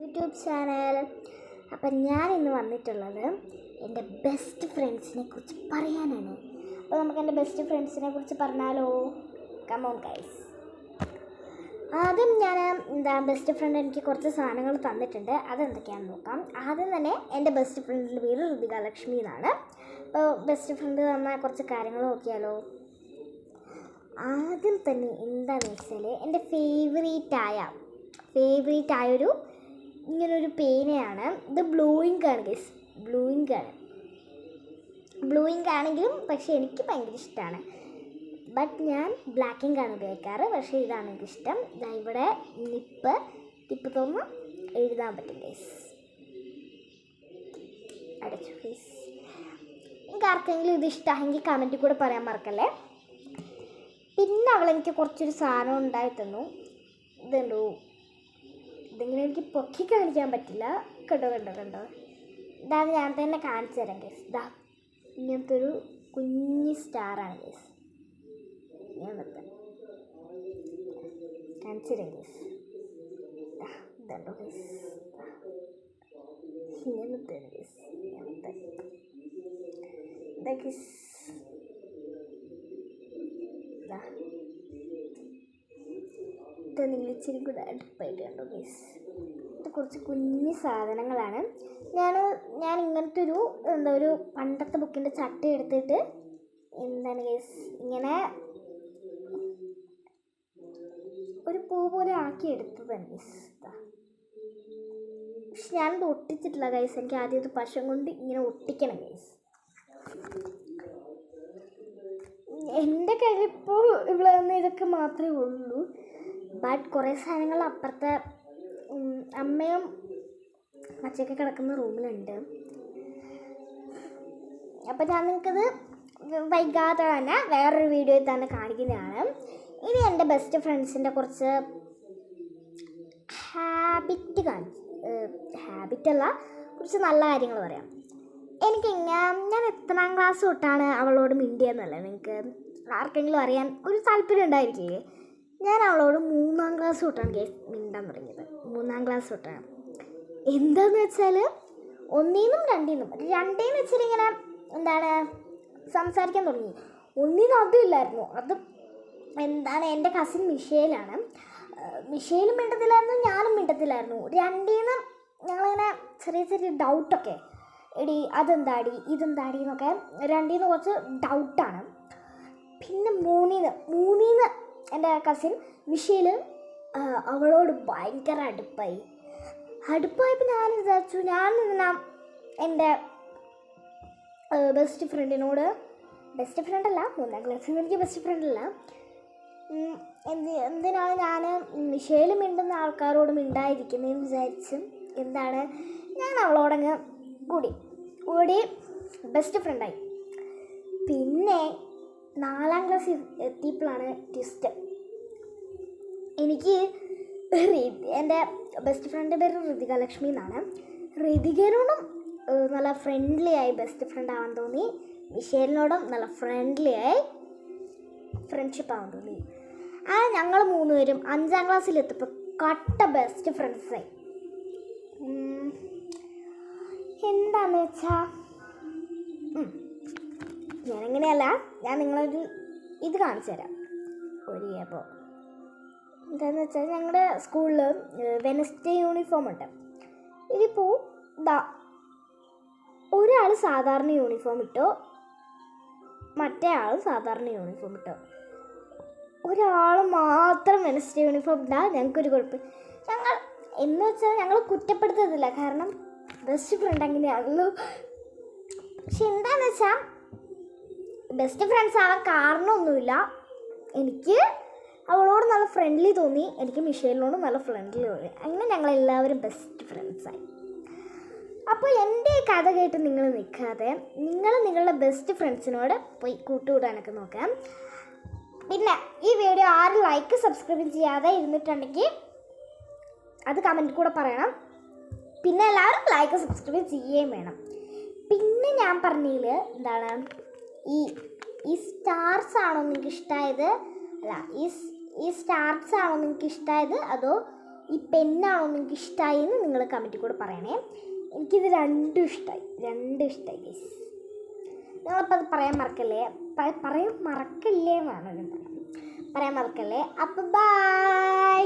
YouTube channel. അപ്പം ഞാൻ ഇന്ന് വന്നിട്ടുള്ളത് എൻ്റെ ബെസ്റ്റ് ഫ്രണ്ട്സിനെ കുറിച്ച് പറയാനാണ്. അപ്പോൾ നമുക്ക് എൻ്റെ ബെസ്റ്റ് ഫ്രണ്ട്സിനെ കുറിച്ച് പറഞ്ഞാലോ? Come on guys. ആദ്യം ഞാൻ ബെസ്റ്റ് ഫ്രണ്ട് എനിക്ക് കുറച്ച് സാധനങ്ങൾ തന്നിട്ടുണ്ട്. അതെന്തൊക്കെയാണെന്ന് നോക്കാം. ആദ്യം തന്നെ എൻ്റെ ബെസ്റ്റ് ഫ്രണ്ടിൻ്റെ പേര് ഋതിക ലക്ഷ്മി എന്നാണ്. അപ്പോൾ ബെസ്റ്റ് ഫ്രണ്ട് തന്ന കുറച്ച് കാര്യങ്ങൾ നോക്കിയാലോ? ആദ്യം തന്നെ എന്താണെന്ന് വെച്ചാൽ എൻ്റെ ഫേവറേറ്റ് ആയൊരു ഇങ്ങനൊരു പേനയാണ്. ഇത് ബ്ലൂയിങ് ആണ് ഗൈസ്. ബ്ലൂയിങ് ആണെങ്കിലും പക്ഷേ എനിക്ക് ഭയങ്കര ഇഷ്ടമാണ്. ബട്ട് ഞാൻ ബ്ലാക്ക് ഇങ്ക് ആണ് ഉപയോഗിക്കാറ്. പക്ഷേ ഇതാണ് എനിക്കിഷ്ടം. ഇവിടെ ടിപ്പ് തോന്നുന്നു എഴുതാൻ പറ്റും ഗൈസ്. അടച്ചു ഗൈസ്. എനിക്ക് ആർക്കെങ്കിലും ഇത് ഇഷ്ടമാണെങ്കിൽ കമൻറ്റിൽ കൂടെ പറയാൻ മറക്കല്ലേ. പിന്നെ അവളെനിക്ക് കുറച്ചൊരു സാധനം ഉണ്ടായി തന്നു. ഇതുണ്ടോ, ഇതിങ്ങനെ എനിക്ക് പൊക്കി കാണിക്കാൻ പറ്റില്ല. കണ്ടോ ഇതാണ്. ഞാൻ തന്നെ കാണിച്ചു തരാം ഗൈസ്. ഇതാ ഇങ്ങനത്തെ ഒരു കുഞ്ഞ് സ്റ്റാറാണ് ഗൈസ്. ഞാൻ കാണിച്ചു തരാം ഗൈസ്. ഇതുണ്ടോ ഗൈസ്, ഇങ്ങനത്തെ ഗൈസ്. ഇതാ ഗൈസ്, ഇത് നിങ്ങൾ ഇച്ചിരി കൂടെ അടുപ്പായിട്ട് കണ്ടോ ഗൈസ്. ഇത് കുറച്ച് കുഞ്ഞ് സാധനങ്ങളാണ്. ഞാൻ ഇങ്ങനത്തെ ഒരു പണ്ടത്തെ ബുക്കിൻ്റെ ചട്ട എടുത്തിട്ട് എന്താണ് ഗൈസ് ഇങ്ങനെ ഒരു പൂ പോലെ ആക്കി എടുത്തതാണ് ഗൈസ്. പക്ഷെ ഞാനിത് ഒട്ടിച്ചിട്ടില്ല ഗൈസ്. എനിക്ക് ആദ്യം ഇത് പശം കൊണ്ട് ഇങ്ങനെ ഒട്ടിക്കണം ഗൈസ്. എൻ്റെ കയ്യിലിപ്പോൾ ഇവിടെ നിന്ന് ഇതൊക്കെ മാത്രമേ ഉള്ളൂ. ബട്ട് കുറേ സാധനങ്ങൾ അപ്പുറത്തെ അമ്മയും അച്ഛയൊക്കെ കിടക്കുന്ന റൂമിലുണ്ട്. അപ്പം ഞാൻ നിങ്ങൾക്കത് വൈകാതെ തന്നെ വേറൊരു വീഡിയോയിൽ തന്നെ കാണിക്കുന്നതാണ്. ഇനി എൻ്റെ ബെസ്റ്റ് ഫ്രണ്ട്സിൻ്റെ കുറച്ച് ഹാബിറ്റല്ല, കുറച്ച് നല്ല കാര്യങ്ങൾ പറയാം. ഞാൻ എത്രാം ക്ലാസ് തൊട്ടാണ് അവളോട് മിണ്ടിയെന്നല്ലേ നിങ്ങൾക്ക് ആർക്കെങ്കിലും അറിയാൻ ഒരു താല്പര്യം ഉണ്ടായിരിക്കില്ലേ? ഞാൻ അവളോട് 3ാം ക്ലാസ് തൊട്ടാണ് മിണ്ടാൻ തുടങ്ങിയത്. 3ാം ക്ലാസ് തൊട്ടാണ്. എന്താണെന്ന് വെച്ചാൽ 1ന്നും 2ന്നും വെച്ചാൽ ഇങ്ങനെ സംസാരിക്കാൻ തുടങ്ങി. 1ന്നും അതും ഇല്ലായിരുന്നു. അത് എൻ്റെ കസിൻ മിഷേലാണ്. മിഷേലും മിണ്ടത്തില്ലായിരുന്നു, ഞാനും മിണ്ടത്തില്ലായിരുന്നു. 2ന്നും ഞങ്ങളിങ്ങനെ ചെറിയ ഡൗട്ടൊക്കെ, എടി അതെന്താടി ഇതെന്താടി എന്നൊക്കെ 2ന്ന് കുറച്ച് ഡൗട്ടാണ്. പിന്നെ 3ന്ന് എൻ്റെ കസിൻ മിഷേൽ അവളോട് ഭയങ്കര അടുപ്പായപ്പോൾ ഞാൻ വിചാരിച്ചു എൻ്റെ ബെസ്റ്റ് ഫ്രണ്ടിനോട്, ബെസ്റ്റ് ഫ്രണ്ടല്ല 3ാം ക്ലാസ്സിൽ എനിക്ക് ബെസ്റ്റ് ഫ്രണ്ടല്ല, എന്തിനാണ് ഞാൻ മിഷേൽ മിണ്ടുന്ന ആൾക്കാരോട് മിണ്ടായിരിക്കുന്നതെന്ന് വിചാരിച്ച് ഞാൻ അവളോടങ്ങ് കൂടി ബെസ്റ്റ് ഫ്രണ്ടായി. പിന്നെ 4ാം ക്ലാസ്സിൽ എത്തിയപ്പോഴാണ് ട്വിസ്റ്റ്. എനിക്ക് എൻ്റെ ബെസ്റ്റ് ഫ്രണ്ട് പേര് ഋതിക ലക്ഷ്മി എന്നാണ്. ഋതികനോടും നല്ല ഫ്രണ്ട്ലി ആയി ബെസ്റ്റ് ഫ്രണ്ട് ആവാൻ തോന്നി. മിഷേലിനോടും നല്ല ഫ്രണ്ട്ലി ആയി ഫ്രണ്ട്ഷിപ്പ് ആവാൻ തോന്നി. ഞങ്ങൾ 3 പേരും 5ാം ക്ലാസ്സിലെത്തിയപ്പോൾ കട്ട ബെസ്റ്റ് ഫ്രണ്ട്സായി. എന്താണെന്ന് വെച്ചാൽ ഞാനെങ്ങനെയല്ല, ഞാൻ നിങ്ങളൊരു ഇത് കാണിച്ചു തരാം. അപ്പോൾ എന്താണെന്ന് വെച്ചാൽ ഞങ്ങളുടെ സ്കൂളിൽ വെനസ്ഡേ യൂണിഫോം ഉണ്ട്. ഇതിപ്പോൾ ഒരാൾ സാധാരണ യൂണിഫോം ഇട്ടോ, മറ്റേ ആൾ സാധാരണ യൂണിഫോം ഇട്ടോ. ഒരാൾ മാത്രം വെനസ്ഡേ യൂണിഫോം ഇട്ടാൽ ഞങ്ങൾക്കൊരു കുഴപ്പം. ഞങ്ങൾ കുറ്റപ്പെടുത്തത്തില്ല, കാരണം ബെസ്റ്റ് ഫ്രണ്ട് അങ്ങനെയാണല്ലോ. പക്ഷെ എന്താണെന്ന് വെച്ചാൽ ബെസ്റ്റ് ഫ്രണ്ട്സ് ആവാൻ കാരണമൊന്നുമില്ല. എനിക്ക് അവളോട് നല്ല ഫ്രണ്ട്ലി തോന്നി, എനിക്ക് മിഷേലിനോട് നല്ല ഫ്രണ്ട്ലി തോന്നി. അങ്ങനെ ഞങ്ങളെല്ലാവരും ബെസ്റ്റ് ഫ്രണ്ട്സായി. അപ്പോൾ എൻ്റെ കഥ കേട്ട് നിങ്ങൾ നിൽക്കാതെ നിങ്ങളുടെ ബെസ്റ്റ് ഫ്രണ്ട്സിനോട് പോയി കൂട്ടുകൂടാനൊക്കെ നോക്കാം. പിന്നെ ഈ വീഡിയോ ആരും ലൈക്ക് സബ്സ്ക്രൈബ് ചെയ്യാതെ ഇരുന്നിട്ടുണ്ടെങ്കിൽ അത് കമൻറ്റിൽ കൂടെ പറയണം. പിന്നെ എല്ലാവരും ലൈക്ക് സബ്സ്ക്രൈബ് ചെയ്യുകയും വേണം. പിന്നെ ഞാൻ പറഞ്ഞതിൽ ഈ സ്റ്റാർസ് ആണോ നിങ്ങൾക്ക് ഇഷ്ടമായത്? അല്ല, ഈ സ്റ്റാർസ് ആണോ നിങ്ങൾക്ക് ഇഷ്ടമായത്, അതോ ഈ പെന്നാണോ നിങ്ങൾക്ക് ഇഷ്ടമായി എന്ന് നിങ്ങൾ കമൻറ്റിൽ കൂടെ പറയണേ. എനിക്കിത് രണ്ടും ഇഷ്ടമായി ഗൈസ്. നിങ്ങളപ്പോൾ അത് പറയാൻ മറക്കല്ലേ, പറയാൻ മറക്കല്ലേ എന്നാണ് പറയാൻ മറക്കല്ലേ. അപ്പോൾ ബൈ.